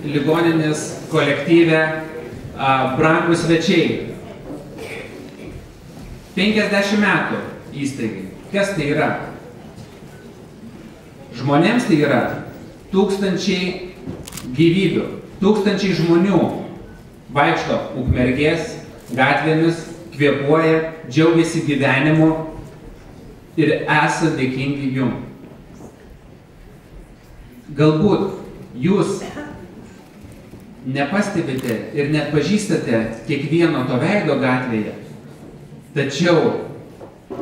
ligoninės kolektyve brangūs svečiai. 50 metų įstaigai. Kas tai yra? Žmonėms tai yra tūkstančiai gyvybių, tūkstančiai žmonių vaikšto Ukmergės gatvėmis, kvėpuoja, džiaugiasi gyvenimu ir esate dėkingi jum. Galbūt jūs nepastebite ir net pažįstate kiekvieno to veido gatvėje, tačiau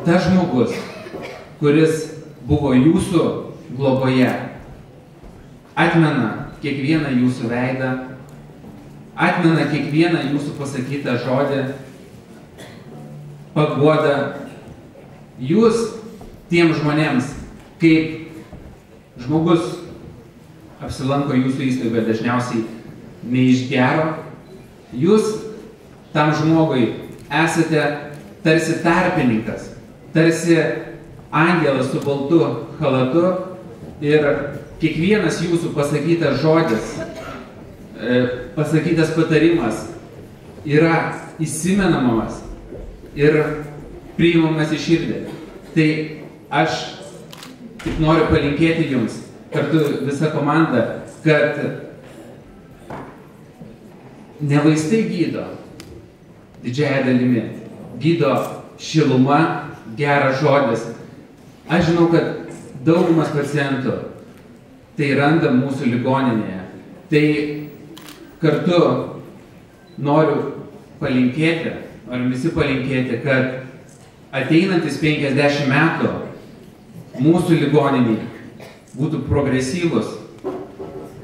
tas žmogus, kuris buvo jūsų globoje, atmena kiekvieną jūsų veidą, atmena kiekvieną jūsų pasakytą žodį, paguodą. Jūs tiem žmonėms, kaip žmogus apsilanko jūsų įstaigoje dažniausiai ne iš gero, jūs tam žmogui esate tarsi tarpininkas, tarsi angelas su baltu chalatu ir kiekvienas jūsų pasakytas žodis, pasakytas patarimas yra įsimenamas ir priimamas į širdį. Tai aš tik noriu palinkėti jums, kartu visa komanda, kad ne vaistai gydo, didžiąją dalimi, gydo šiluma, geras žodis. Aš žinau, kad daugumas pacientų tai randa mūsų ligoninėje. Tai kartu noriu palinkėti, noriu visi palinkėti, kad ateinantis 50 metų mūsų ligoniniai būtų progresyvus,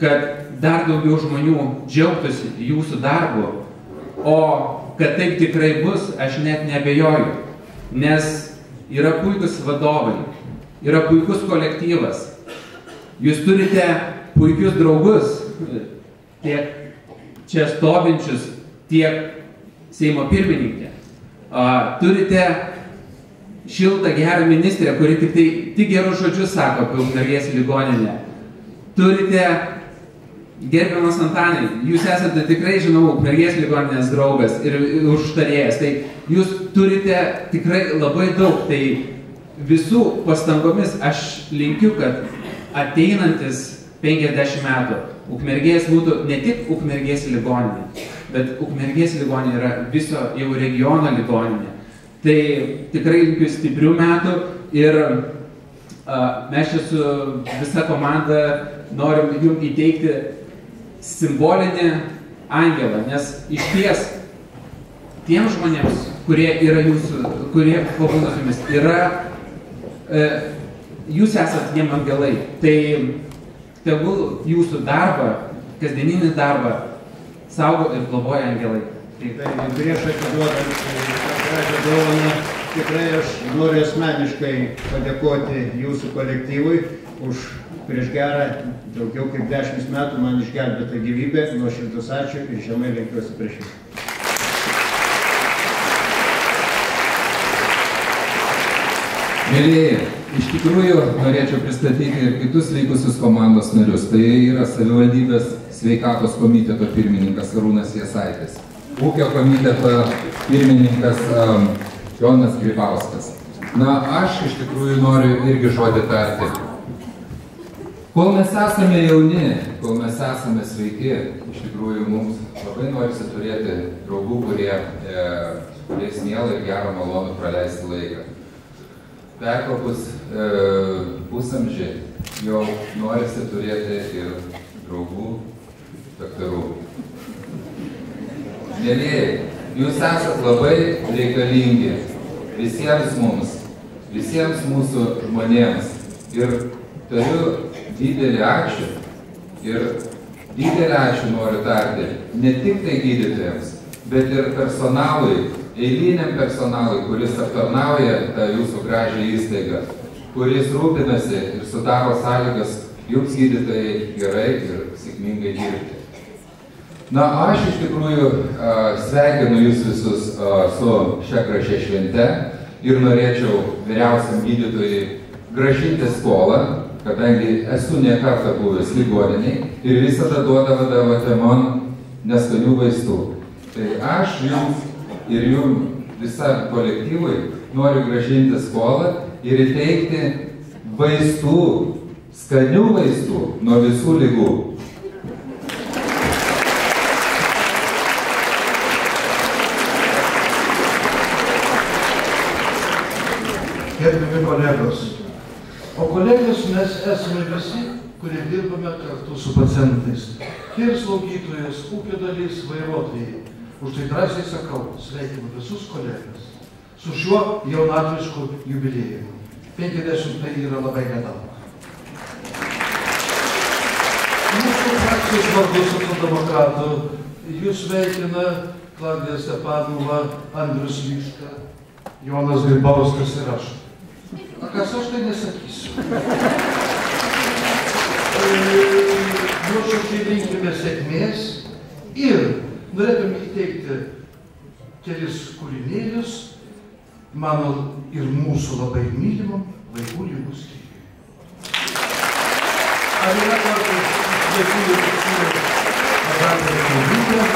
kad dar daugiau žmonių džiaugtųsi jūsų darbu, o kad taip tikrai bus, aš net neabejoju, nes yra puikus vadovai, yra puikus kolektyvas, jūs turite puikius draugus, tiek čia stovinčius, tiek Seimo pirmininkė. Turite šiltą gerą ministrę, kuri tik gerus žodžius sako apie Ukmergės ligoninę. Turite, gerbiamas Antanai, jūs esate tikrai, žinau, Ukmergės ligoninės draugas ir užtarėjas, tai jūs turite tikrai labai daug, tai visų pastangomis aš linkiu, kad ateinantis 50 metų Ukmergės būtų ne tik Ukmergės ligoninė, bet Ukmergės ligoninė yra viso jau regiono ligoninė. Tai tikrai linkiu stiprių metų ir mes čia su visa komanda norim jums įteikti simbolinį angelą, nes iš ties tiem žmonėms, kurie yra jūsų, kurie pabūna su jumis, yra, jūs esat jiem angelai. Tai tegul jūsų darbą, kasdieninį darbą saugo ir globoja angelai. Tai prieš atiduodant tą gražią dovaną, tikrai aš noriu asmeniškai padėkoti jūsų kolektyvui už prieš gerą daugiau kaip 10 metų man išgelbėtą gyvybę. Nuoširdus ačiū ir žemai lenkiuosi prieš jūs. Mėlyjeji, iš tikrųjų norėčiau pristatyti ir kitus likusius komandos narius. Tai yra savivaldybės sveikatos komiteto pirmininkas Arūnas Jasaitis, ūkio komiteto pirmininkas Jonas Grybauskas. Na, aš iš tikrųjų noriu irgi žodį tarti. Kol mes esame jauni, kol mes esame sveiki, iš tikrųjų mums labai norisi turėti draugų, kurie miela ir gero malonu praleisti laiką. Perkopus pusamžį jau norisi turėti ir draugų, daktarų. Mėlyjeji, jūs esat labai reikalingi visiems mums, visiems mūsų žmonėms. Ir turiu didelį ačiū ir didelį ačiū noriu tarti ne tik tai gydytojams, bet ir personalui, eiliniam personalui, kuris aptarnauja tą jūsų gražią įstaigą, kuris rūpinasi ir sudaro sąlygas jums gydytojai gerai ir sėkmingai dirbti. Na, aš iš tikrųjų sveikinu jūs visus su šia gražia švente ir norėčiau vyriausiam gydytojui grąžinti skolą, kadangi esu ne kartą buvęs ligoniniai ir visada duodavote man neskanių vaistų. Tai aš jums ir jums visam kolektyvui noriu grąžinti skolą ir įteikti vaistų, skanių vaistų nuo visų ligų. Gerbiami kolegos. O kolegos mes esame visi, kurie dirbame kartu su pacientais. Ir slaugytojas, ūkio dalis, vairuotojai. Už tai drąsiai sakau, sveikinu visus kolegas su šiuo jaunatvišku jubilėjimu. 50 tai yra labai nedaug. Mūsų frakcijos vardu socialdemokratų jūs sveikina Klaudija Stepanova, Andrius Lyška, Jonas Grybauskas ir aš. A kas aš tai nesakysiu. Nuoširdžiai linkime sėkmės ir norėtume įteikti kelis kūrinėlius mano ir mūsų labai mylimam vaikų ligų skyriui. Ar yra kartais vaikų ligų skyriui pagalbos naudinga?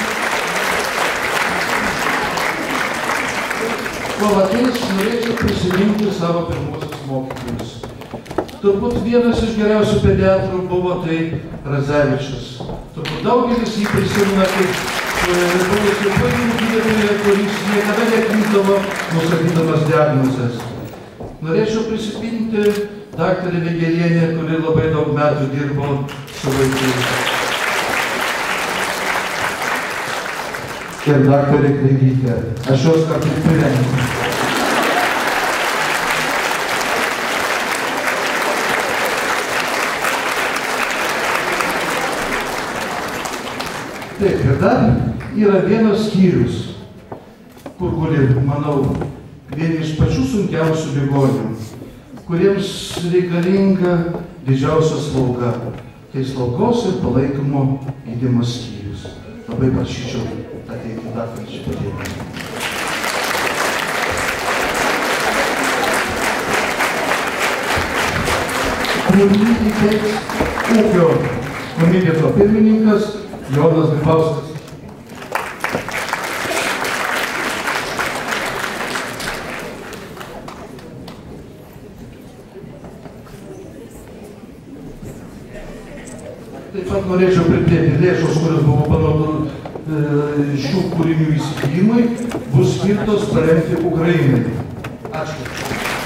Kol ateis, norėčiau prisiminti savo pirmuosius mokytojus. Turbūt vienas iš geriausių pediatrų buvo tai Radzevičius. Turbūt daugelis jį prisimena kaip buvusių puikų gydytoją, kuris niekada neklysdavo nustatydamas diagnozes. Norėčiau prisiminti daktarę Vegelienę, kuri labai daug metų dirbo su vaikais. Ir daktarė Kreivytė. Aš jos kartu prirengiu. Taip, ir dar yra vienas skyrius, kur guli, manau, vieni iš pačių sunkiausių ligonių, kuriems reikalinga didžiausia slauga. Tai slaugos ir palaikymo gydymo skyrius. Labai prašyčiau ateiti daktarį šitą dėmesį. Kūrinį įteiks ūkio komiteto pirmininkas Jonas Grybauskas. Taip pat norėčiau pridėti lėšos, kurios buvo panaudotos šių kūrinių įsigijimui, bus skirtos paremti Ukrainai. Ačiū.